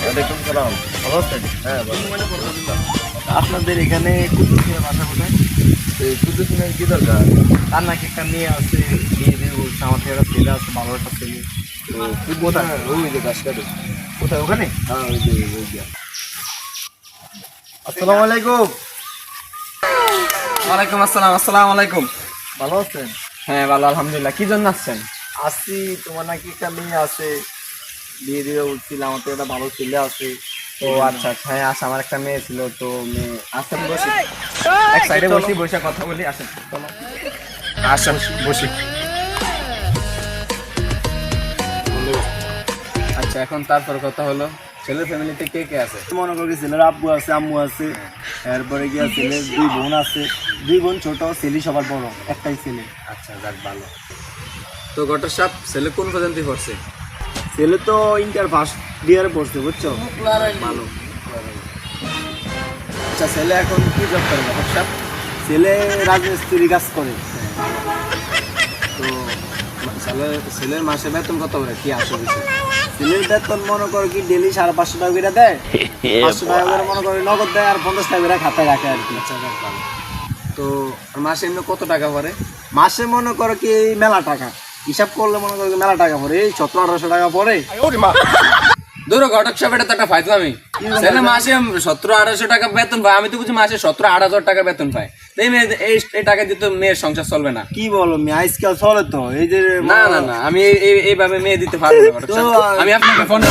ওয়ালাইকুম সালাম। ভালো আছেন? হ্যাঁ বলুন। আপনাদের এখানে কুতুব মিনার বাসা কোথায়? এই কুতুব মিনার কি দরকার? তার নাকি একটা মেয়ে আছে, বিয়ে দিয়ে বলছে আমার থেকে একটা ছেলে আছে, ভালো একটা ছেলে। তো কুতুব মিনার ওই যে গাছ কাটে। কোথায় ওখানে? হ্যাঁ ওই যে ওই যে। আসসালামু আলাইকুম। ওয়ালাইকুম আসসালাম। আসসালামু আলাইকুম। ভালো আছেন? হ্যাঁ ভালো আলহামদুলিল্লাহ। কি জন্য আসছেন? আসছি, তোমার নাকি একটা মেয়ে আছে, বিয়ে দিয়ে বলছিল আমার থেকে একটা ভালো ছেলে আছে। ও আচ্ছা আচ্ছা, হ্যাঁ আসা আমার একটা মেয়ে ছিল, তো মেয়ে আসেন বসি, এক সাইডে বসি, বসে কথা বলি, আসেন চলো আসেন বসি। আচ্ছা এখন তারপর কথা হলো, ছেলের ফ্যামিলিতে কে কে আছে? মনে করি ছেলের আব্বু আছে, আম্মু আছে, এরপরে গিয়া ছেলের দুই বোন আছে, দুই বোন ছোট, ছেলে সবার বড়, একটাই ছেলে। আচ্ছা যাক ভালো। তো গটার সাপ ছেলে কোন পর্যন্ত পড়ছে? ছেলে তো ইন্টার ফার্স্ট ইয়ারে পড়ছে, বুঝছো? ভালো। আচ্ছা ছেলে এখন কি জব করে ব্যবসা? ছেলে রাজমিস্ত্রি কাজ করে। তো ছেলের মাসে বেতন কত করে, কি আসে বিষয়? ছেলের বেতন মনে করো কি ডেলি 550 টাকা করে দেয়, 500 টাকা করে মনে করো নগদ দেয়, আর 50 টাকা করে খাতায় রাখে আর কি। আচ্ছা যাক ভালো। তো মাসে এমনি কত টাকা পড়ে? মাসে মনে করো কি এই মেলা টাকা, হিসাব করলে মনে করো কি মেলা টাকা পড়ে, এই 1700-1800 টাকা পড়ে। ধরো ঘটক সাহেব, এটা তো একটা ফাইজলামি। ছেলে মাসে 1700-1800 টাকা বেতন পায়, আমি তো বুঝি মাসে 17,000-8,000 টাকা বেতন পায়। তো এই মেয়ে এই টাকা দিয়ে তো মেয়ের সংসার চলবে না। কি বলো, আজকাল চলে তো এই যে না না না, আমি এইভাবে মেয়ে দিতে পারবো না ঘটক সাহেব। আমি আপনাকে ফোন